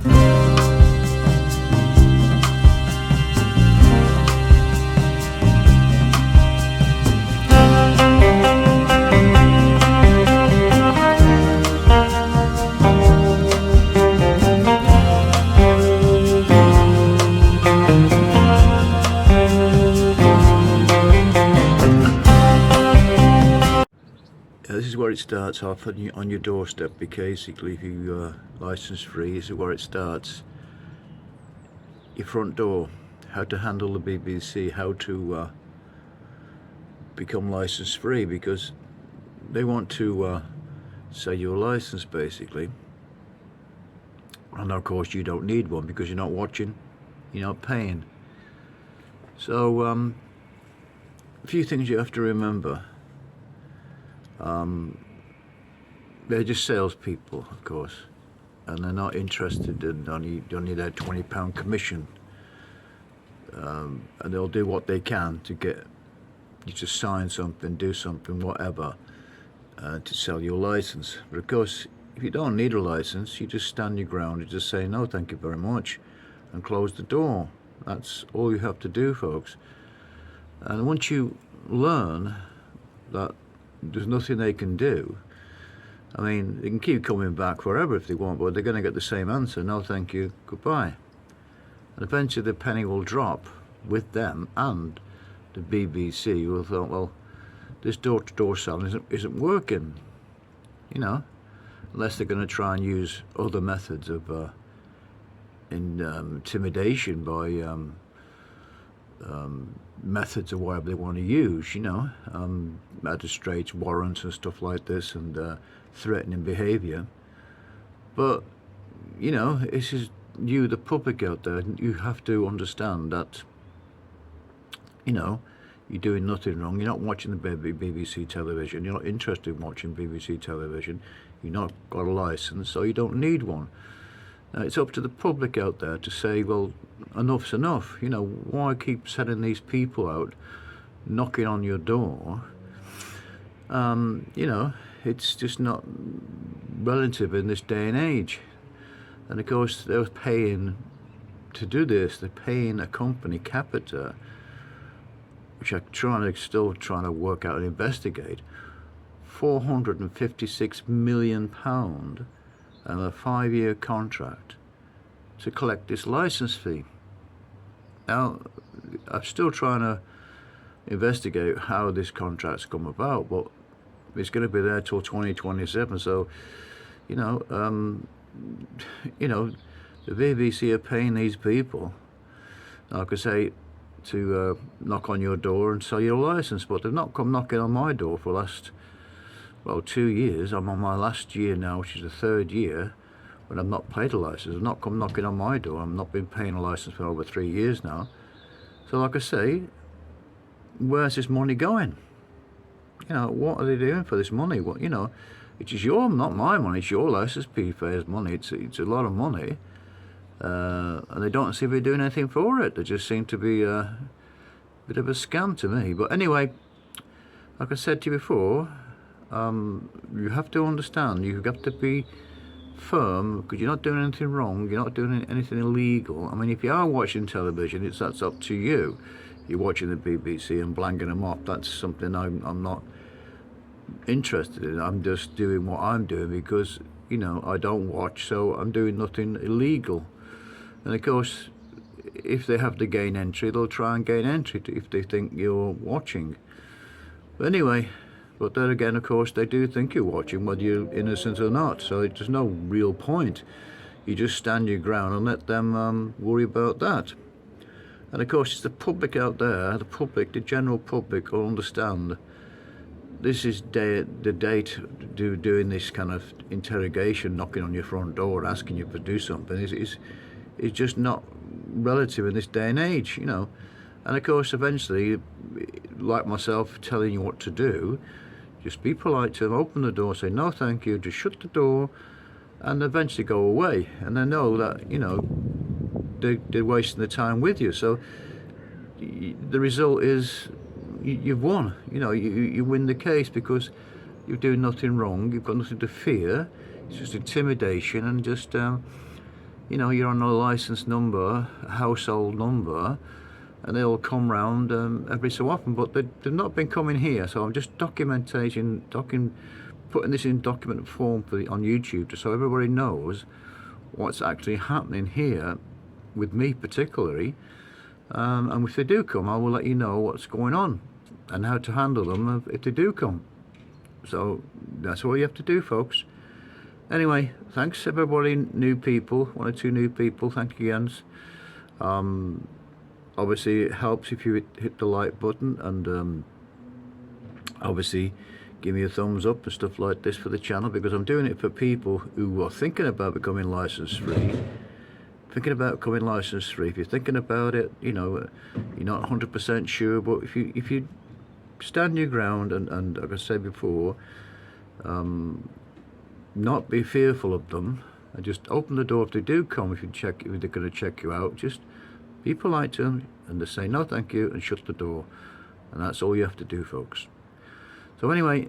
This is where it starts off on your doorstep. Basically, if you license free, this is where it starts. Your front door, how to handle the BBC, how to become license free, because they want to sell you a license basically, and of course you don't need one because you're not watching, you're not paying. So a few things you have to remember. They're just salespeople, of course, and they're not interested in only their £20 commission, and they'll do what they can to get you to sign something, do something, whatever, to sell your license. But of course, if you don't need a license, you just stand your ground, you just say no thank you very much and close the door. That's all you have to do, folks. And once you learn that there's nothing they can do, I mean, they can keep coming back forever if they want, but they're going to get the same answer: no thank you, goodbye. And eventually the penny will drop with them, and the BBC will think, well, this door-to-door selling isn't working, you know, unless they're going to try and use other methods of intimidation by methods of whatever they want to use, you know, magistrates, warrants and stuff like this, and threatening behaviour. But, you know, this is you, the public out there. You have to understand that, you know, you're doing nothing wrong. You're not watching the BBC television. You're not interested in watching BBC television. You've not got a licence, so you don't need one. Now, it's up to the public out there to say, well, enough's enough. You know, why keep sending these people out, knocking on your door? You know, it's just not relative in this day and age. And of course, they're paying to do this. They're paying a company, Capita, which I'm still trying to work out and investigate, £456 million and a 5-year contract to collect this license fee. Now, I'm still trying to investigate how this contract's come about, but it's going to be there till 2027. So, you know, the BBC are paying these people, like I say, to knock on your door and sell your license, but they've not come knocking on my door for the last, well, 2 years. I'm on my last year now, which is the 3rd year, when I've not paid a license. They've not come knocking on my door. I've not been paying a license for over 3 years now. So like I say, where's this money going? You know, what are they doing for this money? What, you know, it is your, not my money, it's your license payers' money. It's a lot of money. And they don't seem to be doing anything for it. They just seem to be a bit of a scam to me. But anyway, like I said to you before, you have to understand, you've got to be firm, because you're not doing anything wrong, you're not doing anything illegal. I mean, if you are watching television, that's up to you. You're watching the BBC and blanging them off, that's something I'm not interested in. I'm just doing what I'm doing because, you know, I don't watch, so I'm doing nothing illegal. And of course, if they have to gain entry, they'll try and gain entry if they think you're watching. But anyway, but then again, of course, they do think you're watching, whether you're innocent or not. So there's no real point. You just stand your ground and let them worry about that. And of course, it's the public out there, the general public will understand this is the date doing this kind of interrogation, knocking on your front door, asking you to do something, is just not relative in this day and age, you know. And of course, eventually, like myself telling you what to do, just be polite to them, open the door, say no thank you, just shut the door, and eventually go away. And they know that, you know, they're wasting their time with you. So the result is you've won. You know, you win the case because you're doing nothing wrong. You've got nothing to fear. It's just intimidation and just you know, you're on a license number, a household number, and they'll come round every so often, but they've not been coming here. So I'm just putting this in document form on YouTube, just so everybody knows what's actually happening here with me particularly. And if they do come, I will let you know what's going on and how to handle them if they do come. So that's all you have to do, folks. Anyway, thanks everybody, new people, 1 or 2 new people, thank you again. Obviously it helps if you hit the like button, and obviously give me a thumbs up and stuff like this for the channel, because I'm doing it for people who are thinking about becoming license free. If you're thinking about it, you know, you're not 100% sure, but if you stand your ground and like I said before, not be fearful of them, and just open the door if they do come. If they're going to check you out, just be polite to them and just say no thank you and shut the door, and that's all you have to do, folks. So anyway,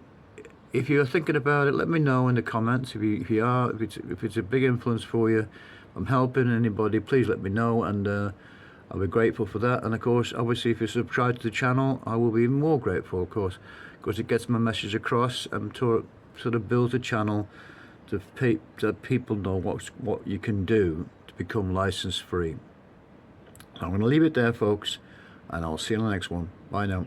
if you're thinking about it, let me know in the comments. If it's a big influence for you, I'm helping anybody, please let me know, and I'll be grateful for that. And of course, obviously, if you subscribe to the channel, I will be even more grateful, of course, because it gets my message across and sort of builds a channel to people know what you can do to become license free. So I'm going to leave it there, folks, and I'll see you in the next one. Bye now.